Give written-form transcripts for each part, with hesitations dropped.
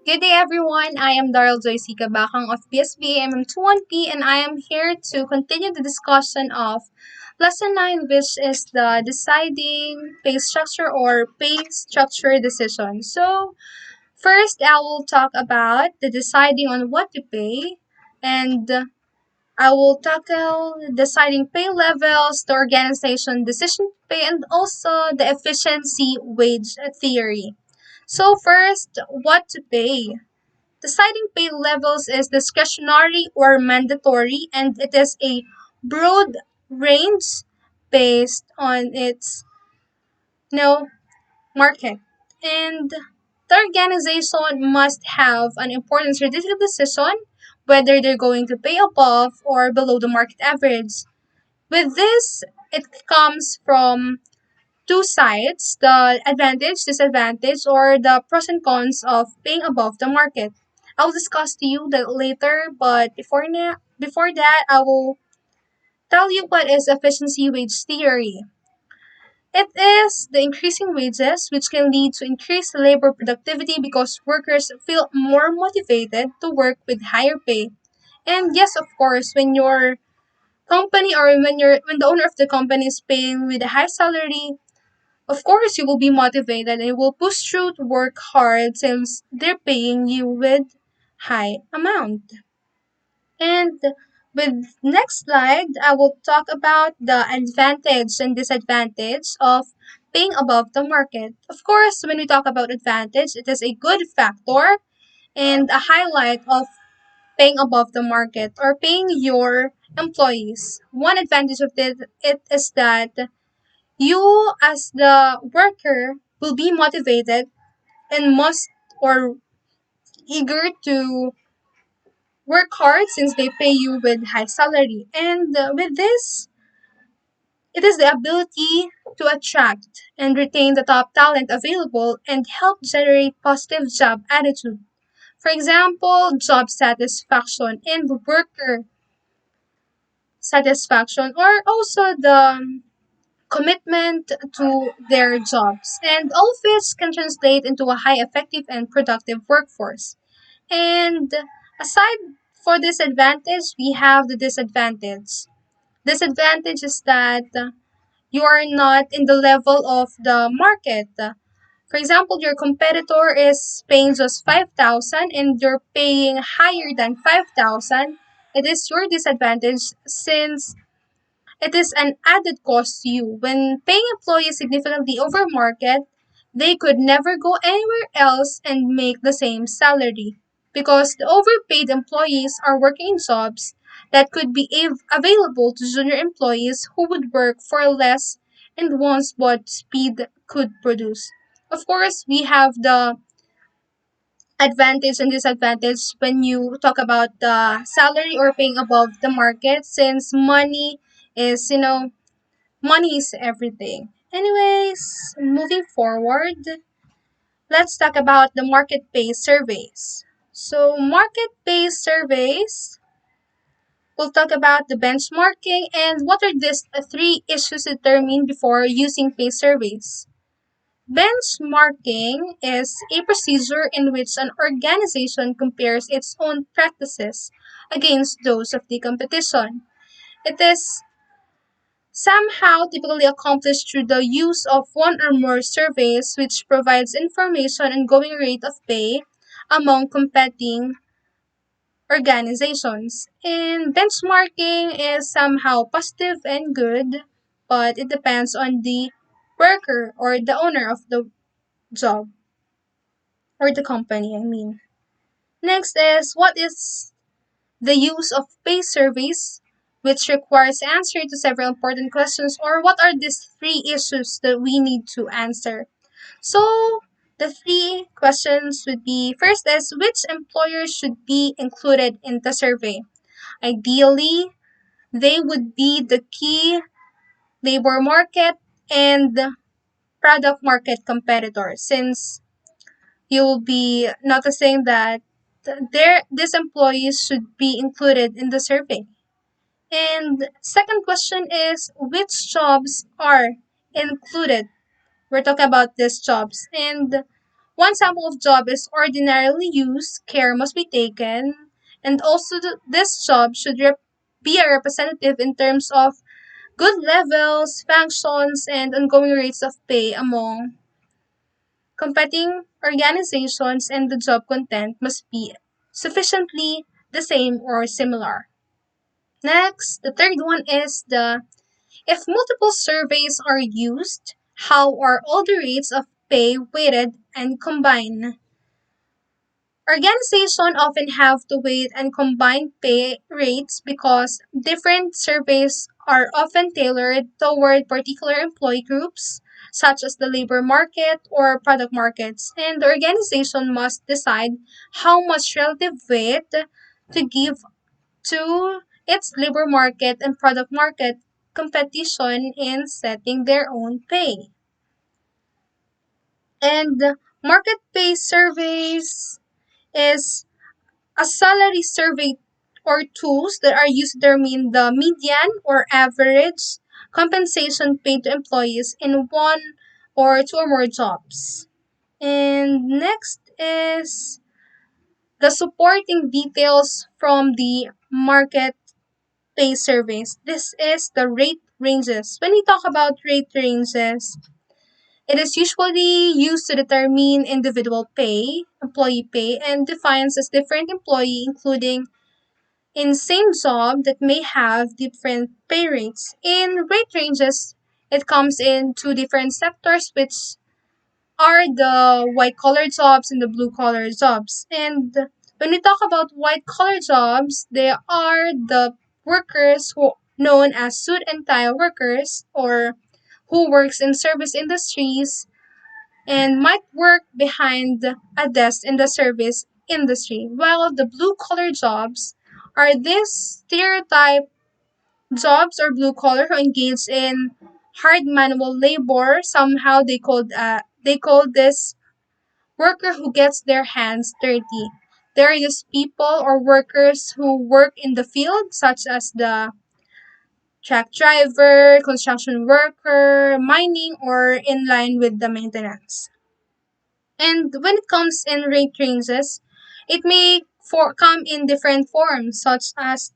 Good day, everyone. I am Daryl Cabacang of BSBA-MM 21P, and I am here to continue the discussion of Lesson 9, which is the deciding pay structure or pay structure decision. So, first, I will talk about the deciding on what to pay, and I will tackle deciding pay levels, the organization decision pay, and also the efficiency wage theory. So, first, what to pay. Deciding pay levels is discretionary or mandatory, and it is a broad range based on its market. And the organization must have an important strategic decision whether they're going to pay above or below the market average. With this, it comes from two sides, the advantage, disadvantage, or the pros and cons of paying above the market. I'll discuss to you that later, but before that, I will tell you what is efficiency wage theory. It is the increasing wages which can lead to increased labor productivity because workers feel more motivated to work with higher pay. And yes, of course, when your company or when the owner of the company is paying with a high salary, of course, you will be motivated and you will push through to work hard since they're paying you with high amount. And with next slide, I will talk about the advantage and disadvantage of paying above the market. Of course, when we talk about advantage, it is a good factor and a highlight of paying above the market or paying your employees. One advantage of it is that you, as the worker, will be motivated and must or eager to work hard since they pay you with high salary. And with this, it is the ability to attract and retain the top talent available and help generate positive job attitude. For example, job satisfaction and worker satisfaction, or also the commitment to their jobs, and all of which can translate into a high effective and productive workforce. And aside for this advantage, we have the disadvantage. Disadvantage is that you are not in the level of the market. For example, your competitor is paying just 5,000 and you're paying higher than 5,000. It is your disadvantage since it is an added cost to you. When paying employees significantly over market, they could never go anywhere else and make the same salary because the overpaid employees are working in jobs that could be available to junior employees who would work for less and once what speed could produce. Of course, we have the advantage and disadvantage when you talk about the salary or paying above the market since money is everything. Anyways, moving forward, let's talk about the market-based surveys. So, market-based surveys, we'll talk about the benchmarking and what are these three issues determined before using pay surveys. Benchmarking is a procedure in which an organization compares its own practices against those of the competition. It is somehow typically accomplished through the use of one or more surveys which provides information on going rate of pay among competing organizations. And benchmarking is somehow positive and good, but it depends on the worker or the owner of the job or the company, I mean. Next is what is the use of pay surveys, which requires answer to several important questions, or what are these three issues that we need to answer. So the three questions would be first is which employers should be included in the survey. Ideally, they would be the key labor market and product market competitors since you'll be noticing that these employees should be included in the survey. And second question is which jobs are included? We're talking about these jobs. And One sample of job is ordinarily used, care must be taken, and also this job should be a representative in terms of good levels, functions, and ongoing rates of pay among competing organizations, and the job content must be sufficiently the same or similar. Next, the third one is the if multiple surveys are used, how are all the rates of pay weighted and combined? Organizations often have to weight and combine pay rates because different surveys are often tailored toward particular employee groups, such as the labor market or product markets, and the organization must decide how much relative weight to give to its labor market and product market competition in setting their own pay. And market pay surveys is a salary survey or tools that are used to determine the median or average compensation paid to employees in one or two or more jobs. And next is the supporting details from the market pay surveys. This is the rate ranges. When we talk about rate ranges, it is usually used to determine individual pay, employee pay, and defines as different employee, including in same job that may have different pay rates. In rate ranges, it comes in two different sectors, which are the white collar jobs and the blue collar jobs. And when we talk about white collar jobs, they are the workers who known as suit and tie workers or who works in service industries and might work behind a desk in the service industry, while the blue collar jobs are these stereotype jobs or blue collar who engage in hard manual labor. Somehow they call this worker who gets their hands dirty. There are just people or workers who work in the field, such as the truck driver, construction worker, mining, or in line with the maintenance. And when it comes in rate ranges, it may come in different forms, such as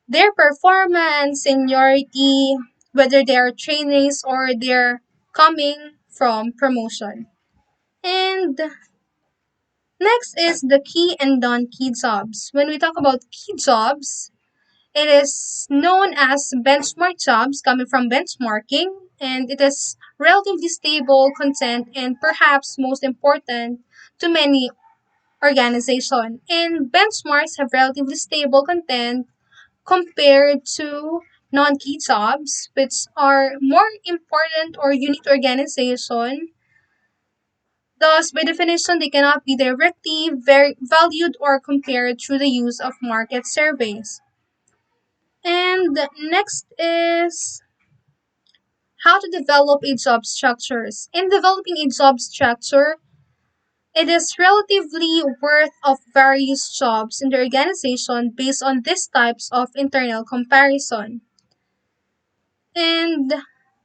their performance, seniority, whether they are trainees or they're coming from promotion. And next is the key and non-key jobs. When we talk about key jobs, it is known as benchmark jobs coming from benchmarking, and it is relatively stable content and perhaps most important to many organizations. And benchmarks have relatively stable content compared to non-key jobs, which are more important or unique to organization. Thus, by definition, they cannot be directly valued or compared through the use of market surveys. And next is how to develop a job structures. In developing a job structure, it is relatively worth of various jobs in the organization based on these types of internal comparison. And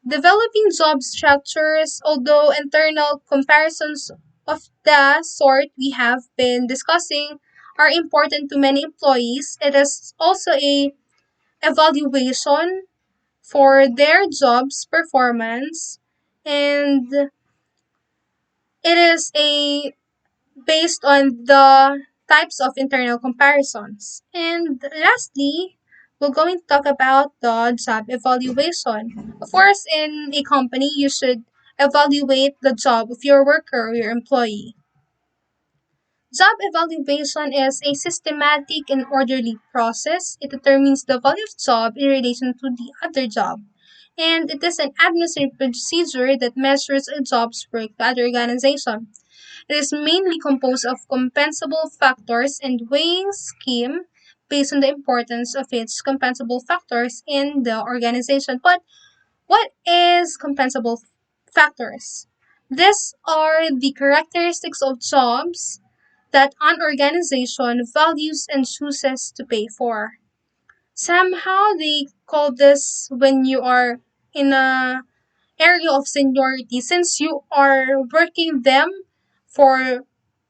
developing job structures, although internal comparisons of the sort we have been discussing are important to many employees, it is also a evaluation for their job's performance, and it is a based on the types of internal comparisons. And lastly, we're going to talk about the job evaluation. Of course, in a company, you should evaluate the job of your worker or your employee. Job evaluation is a systematic and orderly process. It determines the value of job in relation to the other job. And it is an administrative procedure that measures a job's work to other organization. It is mainly composed of compensable factors and weighing scheme based on the importance of its compensable factors in the organization. But what is compensable factors? These are the characteristics of jobs that an organization values and chooses to pay for. Somehow they call this when you are in a area of seniority, since you are working them for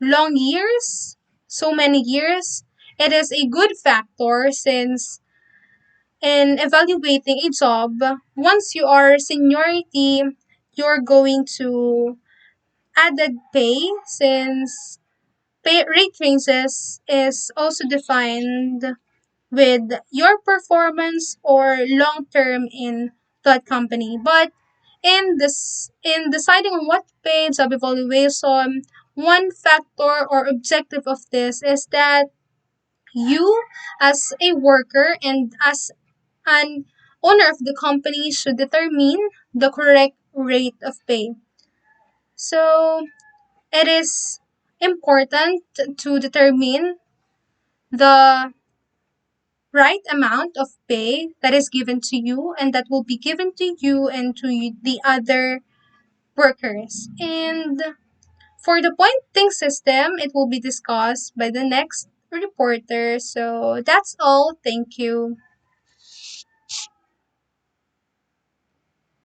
long years, so many years, it is a good factor since in evaluating a job, once you are seniority, you're going to added pay since pay rate ranges is also defined with your performance or long term in that company. But in deciding on what pay job evaluation, one factor or objective of this is that you as a worker and as an owner of the company should determine the correct rate of pay. So it is important to determine the right amount of pay that is given to you and that will be given to you and to the other workers. And for the pointing system, it will be discussed by the next reporter. So that's all. Thank you.